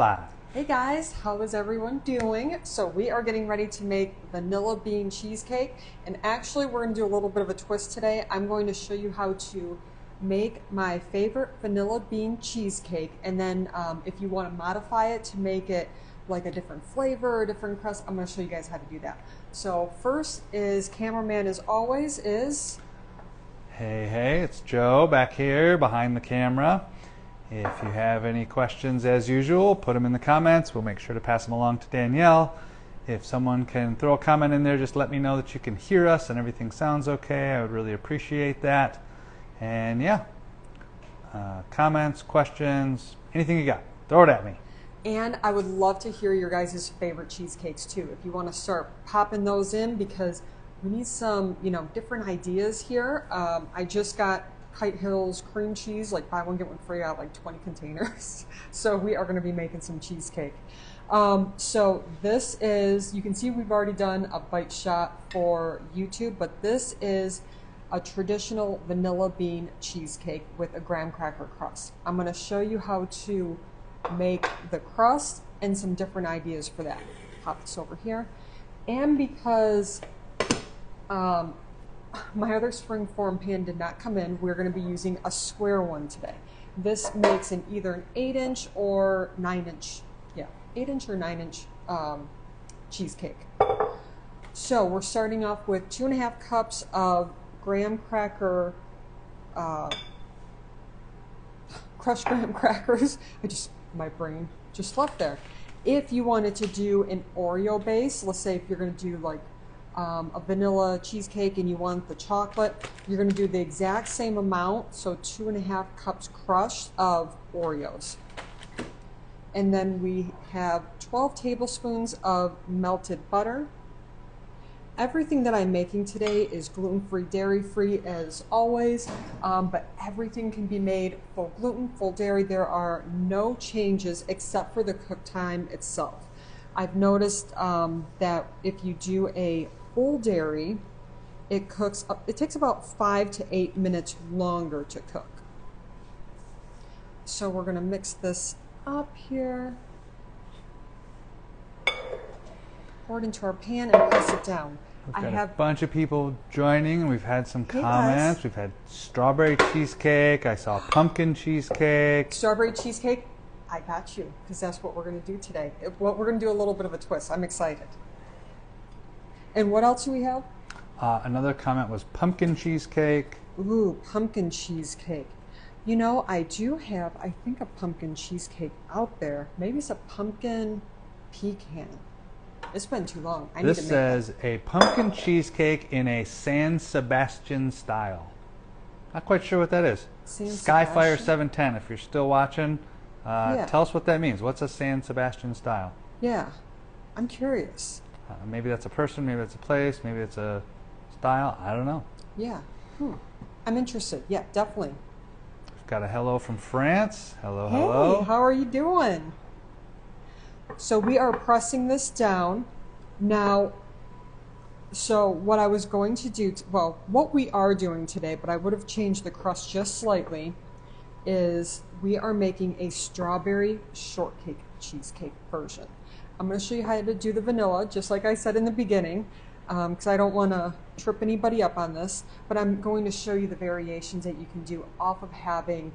Live. Hey guys, how is everyone doing? So we are getting ready to make vanilla bean cheesecake, and actually we're going to do a little bit of a twist today. I'm going to show you how to make my favorite vanilla bean cheesecake, and then if you want to modify it to make it like a different flavor or different crust, I'm going to show you guys how to do that. So first is, cameraman as always is... Hey, it's Joe back here behind the camera. If you have any questions, as usual, put them in the comments. We'll make sure to pass them along to Danielle. If someone can throw a comment in there, just let me know that you can hear us and everything sounds okay. I would really appreciate that. And yeah, comments, questions, anything you got, throw it at me. And I would love to hear your guys' favorite cheesecakes too. If you want to start popping those in, because we need some, different ideas here. I just got Kite Hill's cream cheese, like buy one get one free. I have like 20 containers. So we are going to be making some cheesecake. So this is, you can see we've already done a bite shot for YouTube, but this is a traditional vanilla bean cheesecake with a graham cracker crust. I'm going to show you how to make the crust and some different ideas for that. Pop this over here. And because my other springform pan did not come in, we're going to be using a square one today. This makes either an 8-inch or 9-inch, 8-inch or 9-inch cheesecake. So we're starting off with 2.5 cups of graham cracker, crushed graham crackers. My brain just left there. If you wanted to do an Oreo base, let's say if you're going to do like a vanilla cheesecake and you want the chocolate, you're going to do the exact same amount, so 2.5 cups crushed of Oreos. And then we have 12 tablespoons of melted butter. Everything that I'm making today is gluten-free, dairy-free as always, but everything can be made full gluten, full dairy. There are no changes except for the cook time itself. I've noticed that if you do a full dairy, it takes about 5 to 8 minutes longer to cook. So we're going to mix this up here, pour it into our pan and press it down. We've got a bunch of people joining, and we've had some comments. Yes. We've had strawberry cheesecake. I saw pumpkin cheesecake. Strawberry cheesecake, I got you, because that's what we're going to do today. We're going to do a little bit of a twist. I'm excited. And what else do we have? Another comment was pumpkin cheesecake. Ooh, pumpkin cheesecake. I do have, I think, a pumpkin cheesecake out there. Maybe it's a pumpkin pecan. It's been too long. I need to make This says a pumpkin cheesecake in a San Sebastian style. Not quite sure what that is. Skyfire 710, if you're still watching, tell us what that means. What's a San Sebastian style? Yeah, I'm curious. Maybe that's a person, maybe that's a place, maybe it's a style. I don't know. Yeah. I'm interested. Yeah, definitely. We've got a hello from France. Hello, Hey, hello. how are you doing? So we are pressing this down. Now, so what I was going to do, what we are doing today, but I would have changed the crust just slightly, is we are making a strawberry shortcake cheesecake version. I'm going to show you how to do the vanilla, just like I said in the beginning, because I don't want to trip anybody up on this, but I'm going to show you the variations that you can do off of having,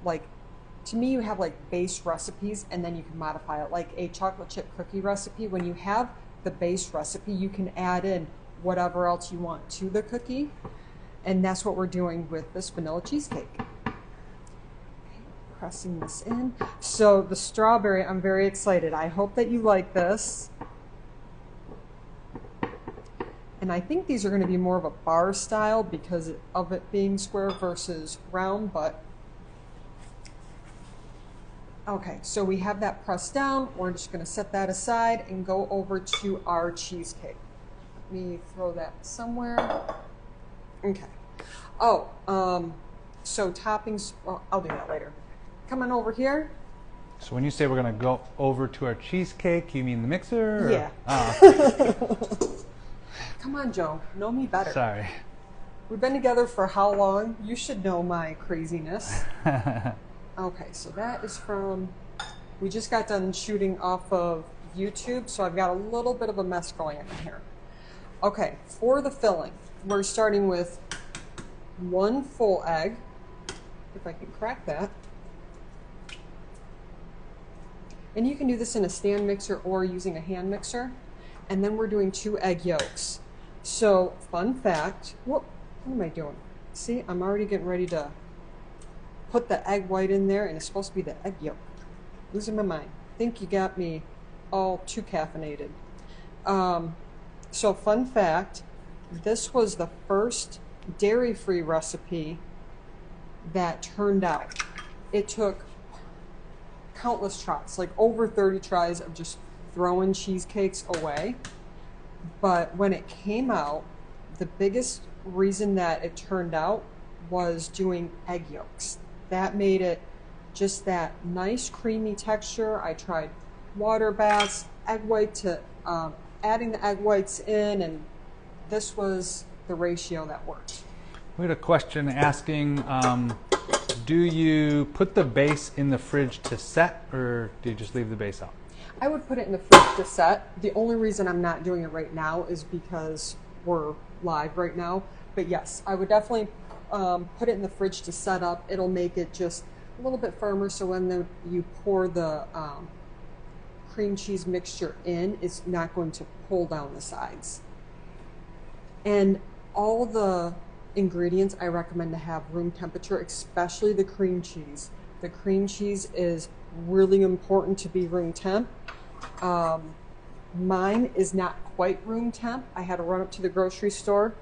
to me, you have base recipes, and then you can modify it. Like a chocolate chip cookie recipe, when you have the base recipe, you can add in whatever else you want to the cookie, and that's what we're doing with this vanilla cheesecake. Pressing this in. So the strawberry, I'm very excited. I hope that you like this. And I think these are going to be more of a bar style because of it being square versus round, but okay, so we have that pressed down. We're just going to set that aside and go over to our cheesecake. Let me throw that somewhere. Okay. So toppings, I'll do that later. Come on over here. So when you say we're going to go over to our cheesecake, you mean the mixer? Or? Yeah. Come on, Joe. Know me better. Sorry. We've been together for how long? You should know my craziness. Okay, so that is from We just got done shooting off of YouTube, so I've got a little bit of a mess going on here. Okay, for the filling, we're starting with 1 full egg, if I can crack that. And you can do this in a stand mixer or using a hand mixer. And then we're doing 2 egg yolks. So, fun fact, what am I doing? See, I'm already getting ready to put the egg white in there, and it's supposed to be the egg yolk. Losing my mind. Think you got me all too caffeinated. So fun fact, this was the first dairy-free recipe that turned out. It took countless tries, like over 30 tries of just throwing cheesecakes away. But when it came out, the biggest reason that it turned out was doing egg yolks. That made it just that nice creamy texture. I tried water baths, egg white to adding the egg whites in, and this was the ratio that worked. We had a question asking, do you put the base in the fridge to set, or do you just leave the base out? I would put it in the fridge to set. The only reason I'm not doing it right now is because we're live right now. But yes, I would definitely put it in the fridge to set up. It'll make it just a little bit firmer, so when you pour the cream cheese mixture in, it's not going to pull down the sides. And all the ingredients I recommend to have room temperature, especially the cream cheese. The cream cheese is really important to be room temp. Mine is not quite room temp. I had to run up to the grocery store.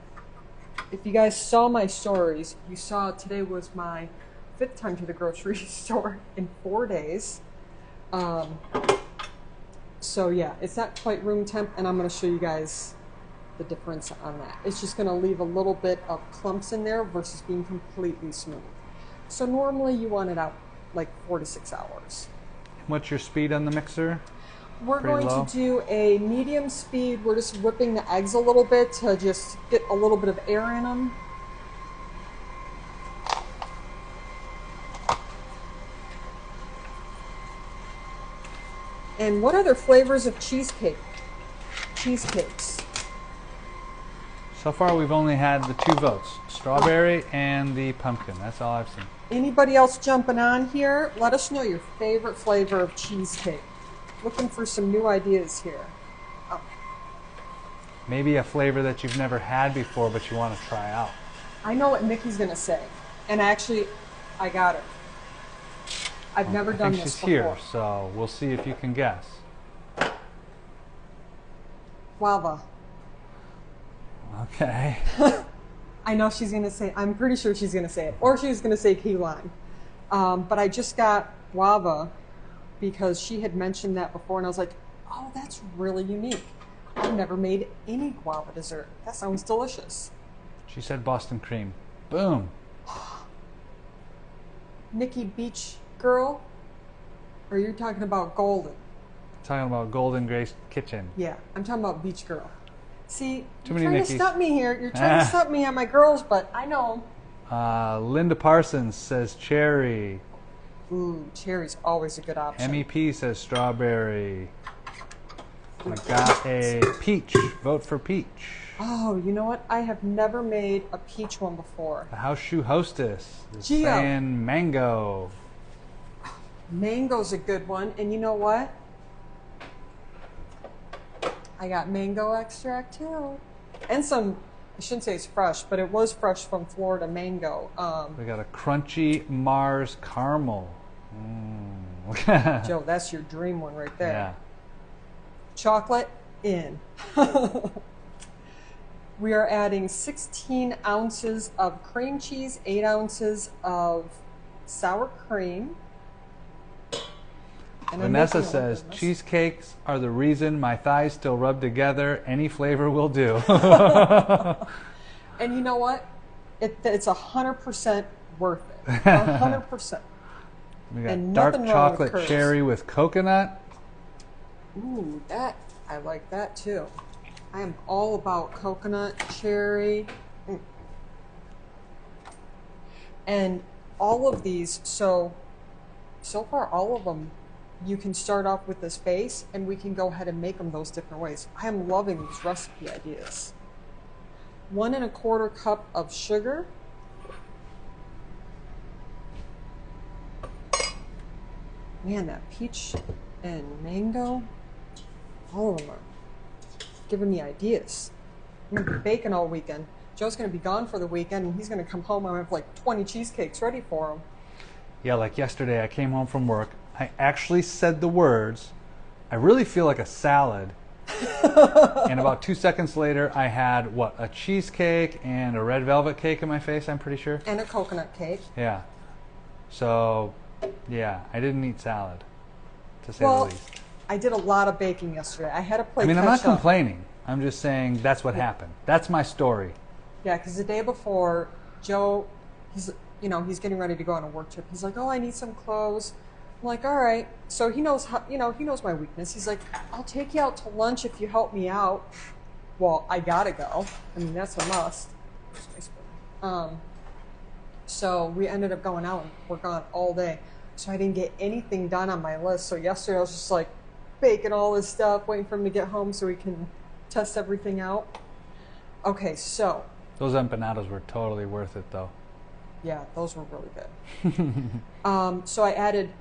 If you guys saw my stories, you saw today was my 5th time to the grocery store in 4 days. So yeah, it's not quite room temp, and I'm going to show you guys the difference on that. It's just going to leave a little bit of clumps in there versus being completely smooth. So normally you want it out like 4 to 6 hours. What's your speed on the mixer? We're going to do a medium speed. We're just whipping the eggs a little bit to just get a little bit of air in them. And what other flavors of cheesecakes? So far we've only had the 2 votes, strawberry and the pumpkin. That's all I've seen. Anybody else jumping on here? Let us know your favorite flavor of cheesecake. Looking for some new ideas here. Oh. Maybe a flavor that you've never had before but you want to try out. I know what Nikki's going to say. And actually, I got it. I've never done this before. She's here, so we'll see if you can guess. Guava. Okay. I know she's going to say, I'm pretty sure she's going to say it. Or she was going to say key lime. But I just got guava because she had mentioned that before, and I was like, oh, that's really unique. I've never made any guava dessert. That sounds delicious. She said Boston cream. Boom. Nikki Beach Girl? Or you're talking about Golden? Talking about Golden Grace Kitchen. Yeah, I'm talking about Beach Girl. See, Too you're many trying Nickies. to stop me here. You're trying to stop me on my girls, but I know. Linda Parsons says cherry. Ooh, cherry's always a good option. MEP says strawberry. I got a peach. Vote for peach. Oh, you know what? I have never made a peach one before. The House Shoe Hostess is Gio. saying mango. Mango's a good one. And you know what? I got mango extract too. And some, I shouldn't say it's fresh, but it was fresh from Florida mango. We got a crunchy Mars caramel. Joe, that's your dream one right there. Yeah. Chocolate in. We are adding 16 ounces of cream cheese, 8 ounces of sour cream. And Vanessa says, cheesecakes are the reason my thighs still rub together. Any flavor will do. And you know what? It's 100% worth it. 100%. We got And dark nothing wrong with chocolate curds. cherry with coconut. Ooh, I like that too. I am all about coconut, cherry. And all of these, so far all of them you can start off with this base and we can go ahead and make them those different ways. I am loving these recipe ideas. 1 1/4 cup of sugar. Man, that peach and mango, all of them are giving me ideas. I'm going to be baking all weekend. Joe's going to be gone for the weekend, and he's going to come home and have like 20 cheesecakes ready for him. Yeah, like yesterday I came home from work. I actually said the words, I really feel like a salad. And about 2 seconds later, I had, what, a cheesecake and a red velvet cake in my face, I'm pretty sure. And a coconut cake. Yeah. So, yeah, I didn't eat salad, to say the least. I did a lot of baking yesterday. I had to play I mean, I'm catch not up. complaining. I'm just saying that's what happened. That's my story. Yeah, because the day before, Joe, he's getting ready to go on a work trip. He's like, oh, I need some clothes. I'm like, all right. So he knows how, he knows my weakness. He's like, I'll take you out to lunch if you help me out. Well, I gotta go. I mean, that's a must. So we ended up going out and we're gone all day. So I didn't get anything done on my list. So yesterday I was just like baking all this stuff, waiting for him to get home so we can test everything out. Okay, so. Those empanadas were totally worth it, though. Yeah, those were really good. So I added,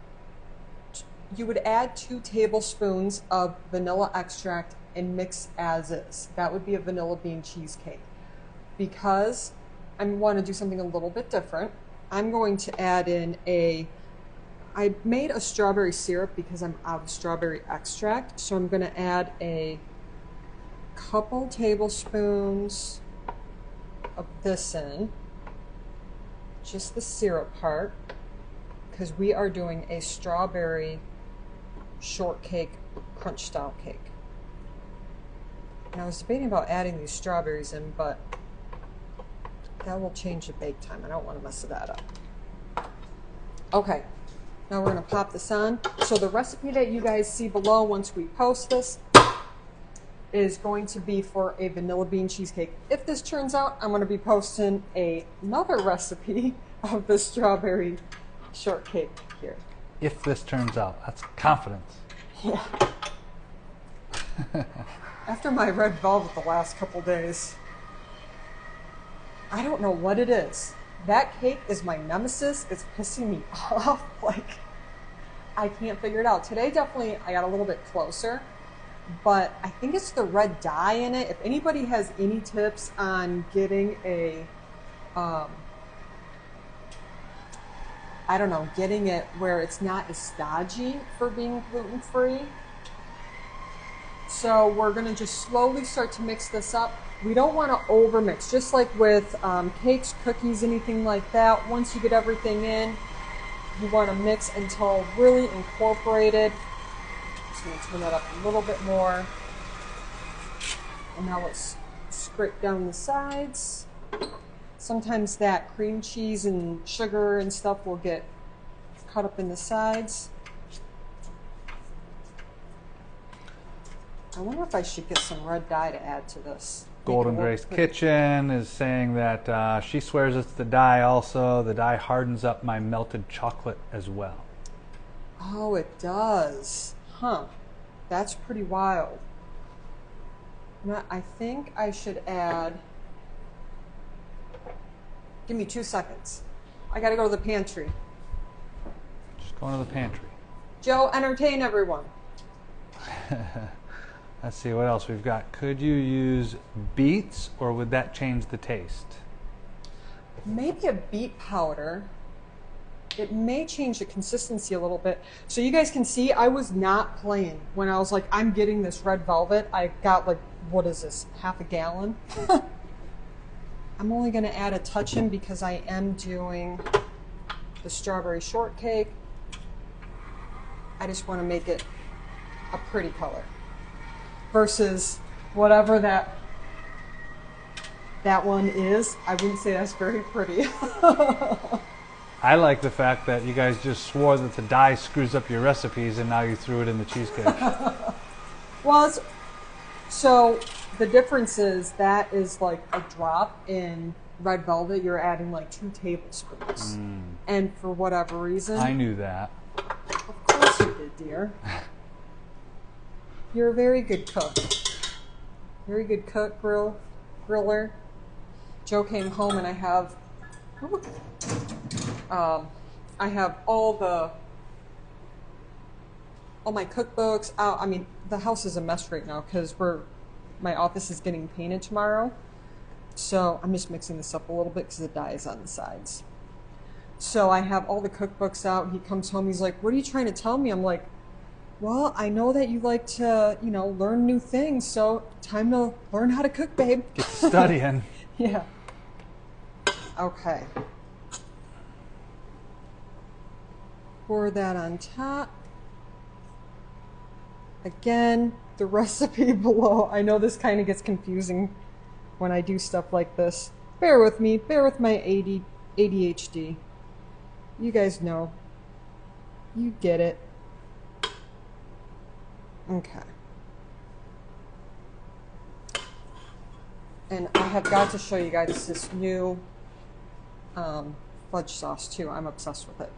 you would add 2 tablespoons of vanilla extract and mix as is. That would be a vanilla bean cheesecake. Because I want to do something a little bit different, I'm going to add in I made a strawberry syrup because I'm out of strawberry extract. So I'm going to add a couple tablespoons of this in. Just the syrup part, because we are doing a strawberry shortcake crunch style cake. And I was debating about adding these strawberries in, but that will change the bake time. I don't want to mess that up. Okay, now we're going to pop this on. So the recipe that you guys see below once we post this is going to be for a vanilla bean cheesecake. If this turns out, I'm going to be posting another recipe of the strawberry shortcake here. If this turns out, that's confidence. Yeah. After my red velvet the last couple days, I don't know what it is. That cake is my nemesis. It's pissing me off. Like, I can't figure it out. Today, definitely, I got a little bit closer. But I think it's the red dye in it. If anybody has any tips on getting getting it where it's not as stodgy for being gluten-free. So we're gonna just slowly start to mix this up. We don't wanna overmix, just like with cakes, cookies, anything like that. Once you get everything in, you wanna mix until really incorporated. Just going to turn that up a little bit more. And now let's scrape down the sides. Sometimes that cream cheese and sugar and stuff will get cut up in the sides. I wonder if I should get some red dye to add to this. Golden Grace Kitchen is saying that she swears it's the dye also. The dye hardens up my melted chocolate as well. Oh, it does. Huh. That's pretty wild. Now, I think I should add... Give me 2 seconds. I gotta go to the pantry. Just going to the pantry. Joe, entertain everyone. Let's see what else we've got. Could you use beets, or would that change the taste? Maybe a beet powder. It may change the consistency a little bit. So you guys can see I was not playing when I was like, I'm getting this red velvet. I got like, what is this, half a gallon? I'm only gonna add a touch in because I am doing the strawberry shortcake. I just wanna make it a pretty color versus whatever that one is. I wouldn't say that's very pretty. I like the fact that you guys just swore that the dye screws up your recipes and now you threw it in the cheesecake. Well, so the difference is that is like a drop in red velvet. You're adding like 2 tablespoons. And for whatever reason. I knew that. Of course you did, dear. You're a very good cook. Very good cook, griller. Joe came home and I have all my cookbooks out. I mean, the house is a mess right now because my office is getting painted tomorrow. So I'm just mixing this up a little bit because the dye is on the sides. So I have all the cookbooks out. He comes home, he's like, what are you trying to tell me? I'm like, well, I know that you like to, learn new things. So time to learn how to cook, babe. Get studying. Yeah. Okay. Pour that on top. Again, the recipe below. I know this kind of gets confusing when I do stuff like this. Bear with me. Bear with my ADHD. You guys know. You get it. Okay. And I have got to show you guys this new fudge sauce too. I'm obsessed with it.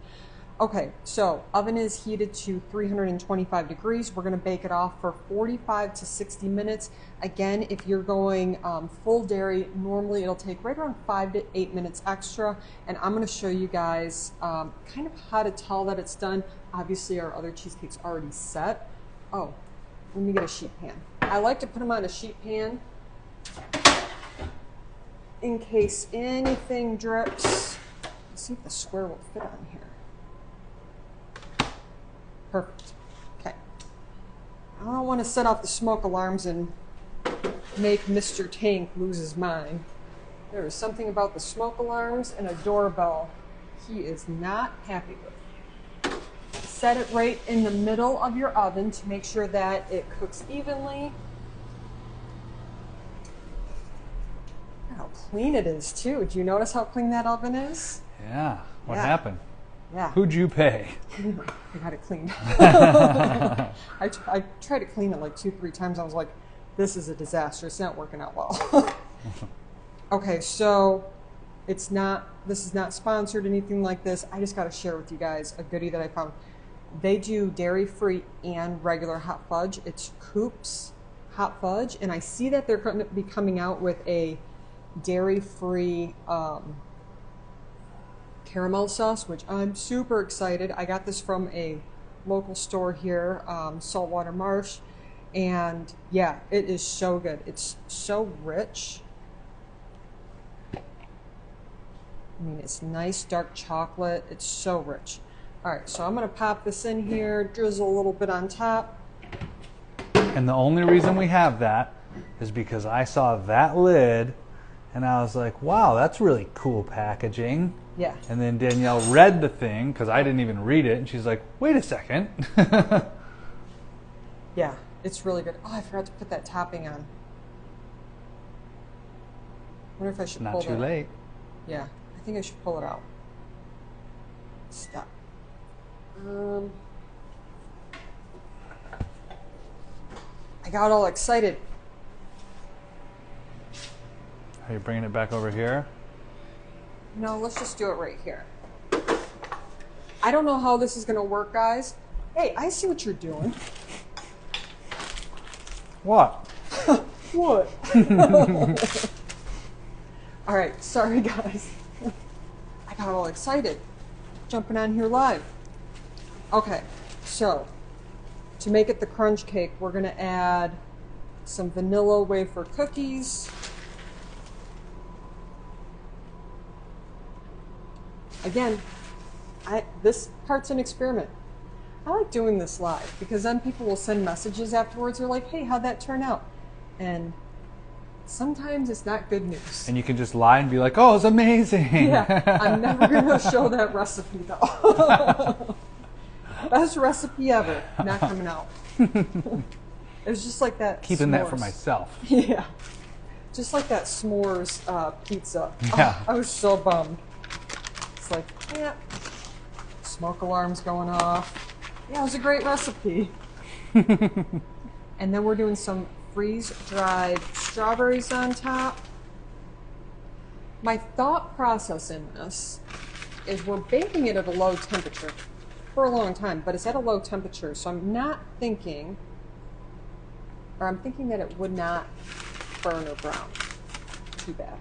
Okay, so oven is heated to 325 degrees. We're going to bake it off for 45 to 60 minutes. Again, if you're going full dairy, normally it'll take right around 5 to 8 minutes extra. And I'm going to show you guys kind of how to tell that it's done. Obviously, our other cheesecake's already set. Oh, let me get a sheet pan. I like to put them on a sheet pan in case anything drips. Let's see if the square will fit on here. Perfect. Okay. I don't want to set off the smoke alarms and make Mr. Tank lose his mind. There is something about the smoke alarms and a doorbell he is not happy with. Set it right in the middle of your oven to make sure that it cooks evenly. Look how clean it is too. Do you notice how clean that oven is? Yeah. What happened? Yeah. Who'd you pay? I got it cleaned. I tried to clean it like 2-3 times. I was like, this is a disaster. It's not working out well. Okay, so this is not sponsored, anything like this. I just got to share with you guys a goodie that I found. They do dairy-free and regular hot fudge. It's Coop's Hot Fudge, and I see that they're going to be coming out with a dairy-free caramel sauce, which I'm super excited. I got this from a local store here, Saltwater Marsh, and yeah, it is so good. It's so rich. I mean, it's nice dark chocolate. It's so rich. All right, so I'm gonna pop this in here, drizzle a little bit on top. And the only reason we have that is because I saw that lid and I was like, wow, that's really cool packaging. Yeah. And then Danielle read the thing because I didn't even read it, and she's like, wait a second. Yeah, it's really good. Oh, I forgot to put that topping on. I wonder if I should pull Not that too out. late. Yeah, I think I should pull it out. Stop. I got all excited. Are you bringing it back over here? No, let's just do it right here. I don't know how this is going to work, guys. Hey, I see what you're doing. What? What? All right, sorry, guys. I got all excited jumping on here live. Okay, so to make it the crunch cake, we're going to add some vanilla wafer cookies. Again, this part's an experiment. I like doing this live because then people will send messages afterwards. They're like, hey, how'd that turn out? And sometimes it's not good news. And you can just lie and be like, oh, it's amazing. Yeah, I'm never going to show that recipe though. Best recipe ever, not coming out. It was just like that. Keeping s'mores. that for myself. Yeah, just like that s'mores pizza. Yeah. Oh, I was so bummed. It's like, yeah, smoke alarms going off. Yeah, it was a great recipe. And then we're doing some freeze-dried strawberries on top. My thought process in this is we're baking it at a low temperature. for a long time, but it's at a low temperature, so I'm not thinking, or I'm thinking that it would not burn or brown too bad.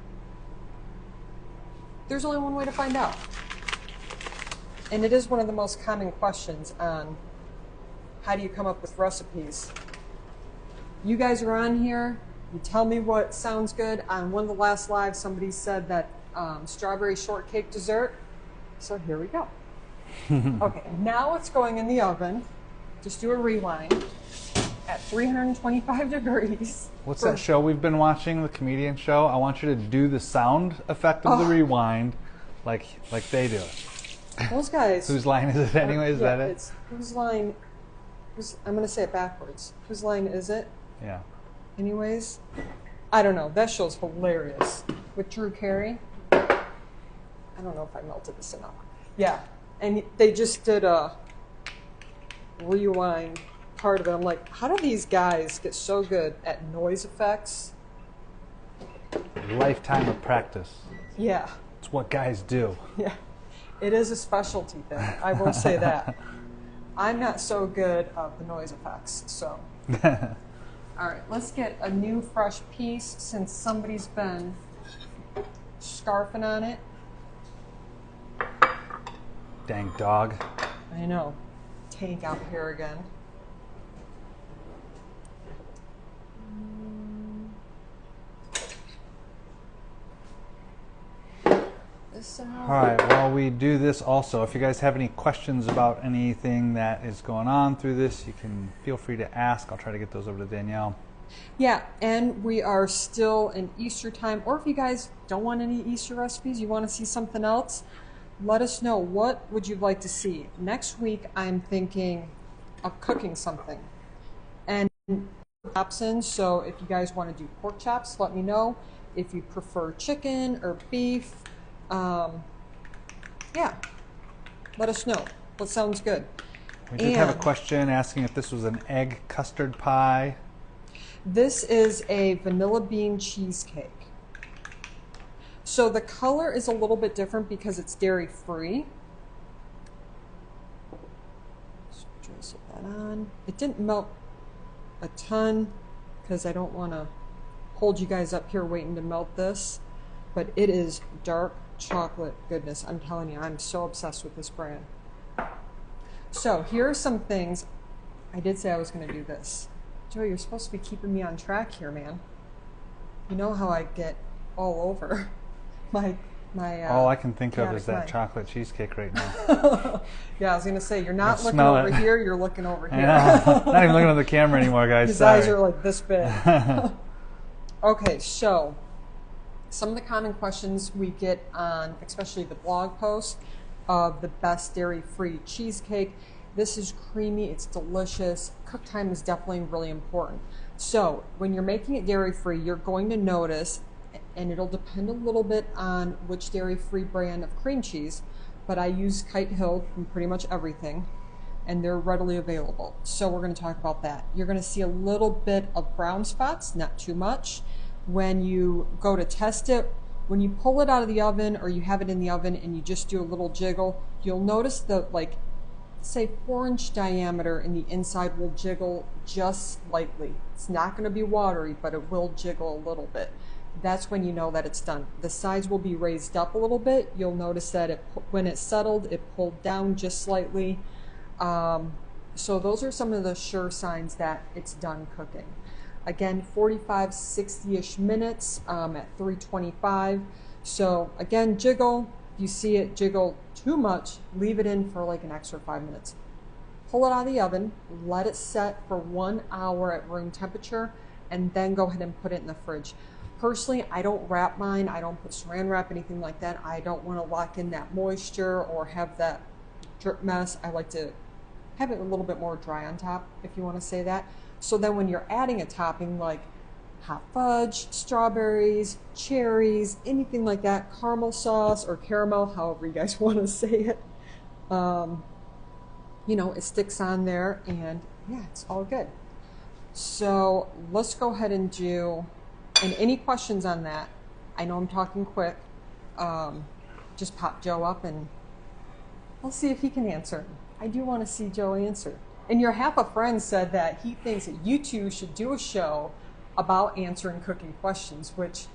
There's only one way to find out. And it is one of the most common questions on how do you come up with recipes. You guys are on here, you tell me what sounds good. On one of the last lives, somebody said that strawberry shortcake dessert. So here we go. Okay, now it's going in the oven. Just do a rewind at 325 degrees. What's that show we've been watching, the comedian show? I want you to do the sound effect of the rewind like they do it. Those guys. Whose line is it anyway? Is that it? It's whose line, I'm going to say it backwards. Whose line is it? Yeah. Anyways, I don't know. That show's hilarious. With Drew Carey. I don't know if I melted this enough. Yeah. And they just did a rewind part of it. I'm like, how do these guys get so good at noise effects? Lifetime of practice. Yeah. It's what guys do. Yeah. It is a specialty thing. I will say that. I'm not so good at the noise effects, so. All right, let's get a new fresh piece since somebody's been scarfing on it. Dang dog. I know. Tank out here again. All right, while we do this also, if you guys have any questions about anything that is going on through this, you can feel free to ask. I'll try to get those over to Danielle. Yeah, and we are still in Easter time, or if you guys don't want any Easter recipes, you want to see something else, let us know. What would you like to see? Next week, I'm thinking of cooking something. And chops in, so if you guys want to do pork chops, let me know. If you prefer chicken or beef, yeah, let us know. What sounds good? We did have a question asking if this was an egg custard pie. This is a vanilla bean cheesecake. So the color is a little bit different because it's dairy free. Just drizzle that on. It didn't melt a ton because I don't want to hold you guys up here waiting to melt this, but it is dark chocolate goodness. I'm telling you, I'm so obsessed with this brand. So here are some things. I did say I was going to do this. Joe, you're supposed to be keeping me on track here, man. You know how I get all over my all I can think of is that chocolate cheesecake right now. Yeah, I was going to say, you're not looking over here, you're looking over here. Not even looking at the camera anymore, guys. His eyes are like this big. Okay, so some of the common questions we get on, especially the blog post, of the best dairy-free cheesecake. This is creamy, it's delicious. Cook time is definitely really important. So when you're making it dairy-free, you're going to notice, and it'll depend a little bit on which dairy-free brand of cream cheese, but I use Kite Hill in pretty much everything, and they're readily available. So we're going to talk about that. You're going to see a little bit of brown spots, not too much. When you go to test it, when you pull it out of the oven or you have it in the oven and you just do a little jiggle, you'll notice the, like, say 4-inch diameter in the inside will jiggle just slightly. It's not going to be watery, but it will jiggle a little bit. That's when you know that it's done. The sides will be raised up a little bit. You'll notice that when it settled, it pulled down just slightly. So those are some of the sure signs that it's done cooking. Again, 45, 60-ish minutes at 325. So again, jiggle. If you see it jiggle too much, leave it in for like an extra 5 minutes. Pull it out of the oven, let it set for 1 hour at room temperature, and then go ahead and put it in the fridge. Personally, I don't wrap mine. I don't put saran wrap, anything like that. I don't want to lock in that moisture or have that drip mess. I like to have it a little bit more dry on top, if you want to say that. So then when you're adding a topping like hot fudge, strawberries, cherries, anything like that, caramel sauce or caramel, however you guys want to say it, you know, it sticks on there and yeah, it's all good. So let's go ahead and do, and any questions on that, I know I'm talking quick, just pop Joe up and we'll see if he can answer. I do want to see Joe answer. And your half a friend said that he thinks that you two should do a show about answering cooking questions, which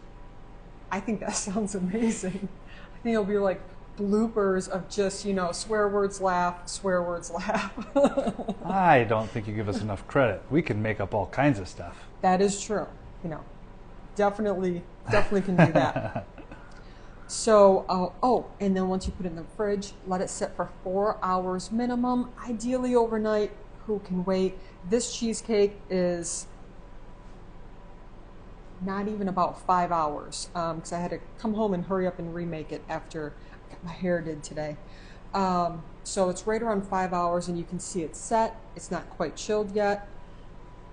I think that sounds amazing. I think it'll be like bloopers of just, you know, swear words, laugh, swear words, laugh. I don't think you give us enough credit. We can make up all kinds of stuff. That is true. You know, definitely can do that. So, oh, and then once you put it in the fridge, let it sit for 4 hours minimum, ideally overnight. Who can wait? This cheesecake is not even about 5 hours because I had to come home and hurry up and remake it after I got my hair did today. So it's right around 5 hours, and you can see it's set. It's not quite chilled yet,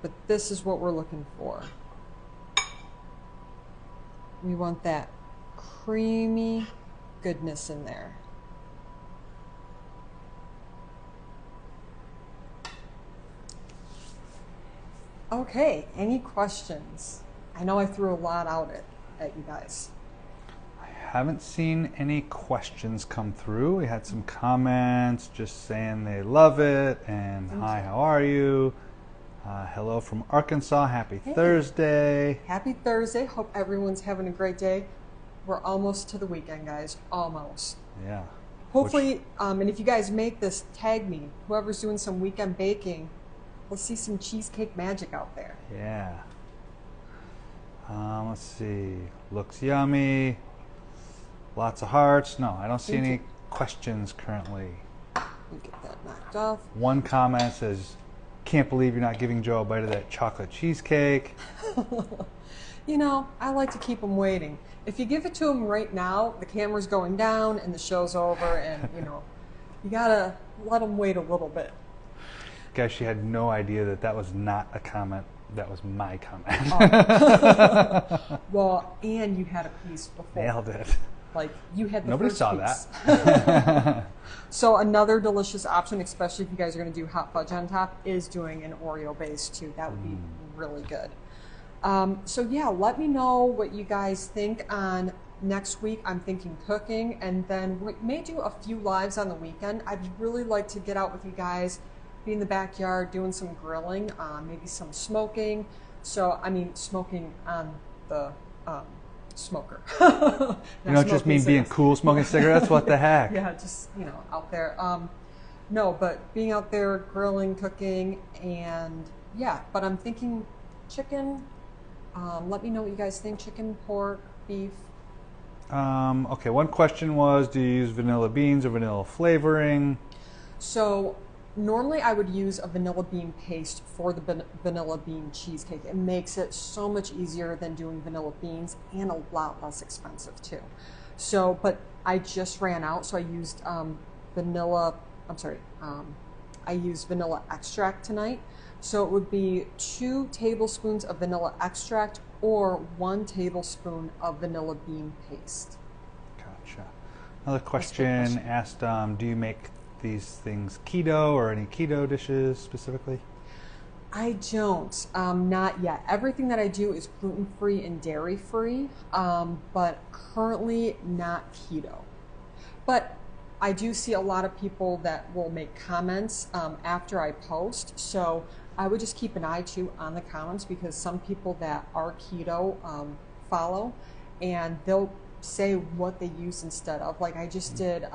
but this is what we're looking for. We want that creamy goodness in there. Okay, any questions? I know I threw a lot out at you guys. I haven't seen any questions come through. We had some comments just saying they love it and hi, how are you? Hello from Arkansas. Happy Thursday. Happy Thursday. Hope everyone's having a great day. We're almost to the weekend, guys. Almost. Yeah. Hopefully, and if you guys make this, tag me. Whoever's doing some weekend baking, we'll see some cheesecake magic out there. Yeah. Let's see. Looks yummy. Lots of hearts. No, I don't see any questions currently. Let me get that knocked off. One comment says, can't believe you're not giving Joe a bite of that chocolate cheesecake. You know, I like to keep them waiting. If you give it to them right now, the camera's going down and the show's over, and, you know, you gotta let them wait a little bit. Guys, she had no idea that that was not a comment. That was my comment. Oh. Well, and you had a piece before. Nailed it. Like, you had the Nobody first saw piece. that. So another delicious option, especially if you guys are going to do hot fudge on top, is doing an Oreo base too. That would be really good. So yeah, let me know what you guys think on next week. I'm thinking cooking, and then we may do a few lives on the weekend. I'd really like to get out with you guys, be in the backyard doing some grilling, maybe some smoking. So, I mean, smoking on the smoker. You don't just mean being cool smoking cigarettes? What the heck? Yeah, just, you know, out there. No, but being out there grilling, cooking, and yeah, but I'm thinking chicken. Let me know what you guys think. Chicken, pork, beef. Okay, one question was, do you use vanilla beans or vanilla flavoring? So normally I would use a vanilla bean paste for the vanilla bean cheesecake. It makes it so much easier than doing vanilla beans and a lot less expensive too. So, but I just ran out, so I used I used vanilla extract tonight. So it would be 2 tablespoons of vanilla extract or 1 tablespoon of vanilla bean paste. Gotcha. Another question asked, do you make these things keto or any keto dishes specifically? I don't, not yet. Everything that I do is gluten-free and dairy-free, but currently not keto. But I do see a lot of people that will make comments after I post, so I would just keep an eye too on the comments, because some people that are keto follow, and they'll say what they use instead of. Like I just did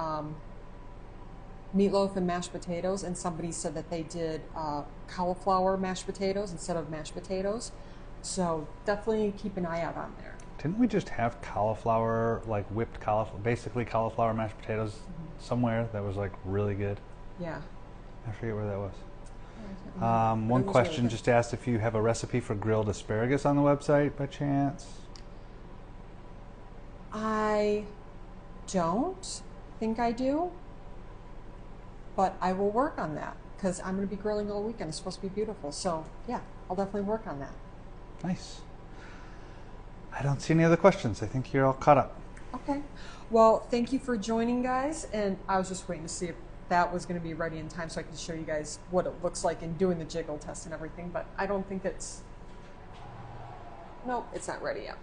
meatloaf and mashed potatoes, and somebody said that they did cauliflower mashed potatoes instead of mashed potatoes. So definitely keep an eye out on there. Didn't we just have cauliflower, like whipped cauliflower, basically cauliflower mashed potatoes somewhere that was like really good? Yeah. I forget where that was. One question really just asked if you have a recipe for grilled asparagus on the website by chance. I don't think I do, but I will work on that because I'm going to be grilling all weekend. It's supposed to be beautiful. So yeah, I'll definitely work on that. Nice. I don't see any other questions. I think you're all caught up. Okay. Well, thank you for joining, guys. And I was just waiting to see if that was going to be ready in time so I could show you guys what it looks like and doing the jiggle test and everything. But I don't think it's... Nope, it's not ready yet.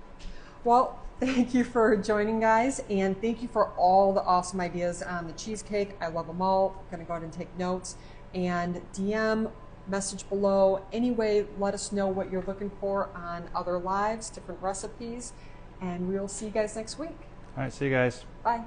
Well, thank you for joining, guys, and thank you for all the awesome ideas on the cheesecake. I love them all. I'm going to go ahead and take notes. And DM, message below. Anyway, let us know what you're looking for on other lives, different recipes, and we will see you guys next week. All right, see you guys. Bye.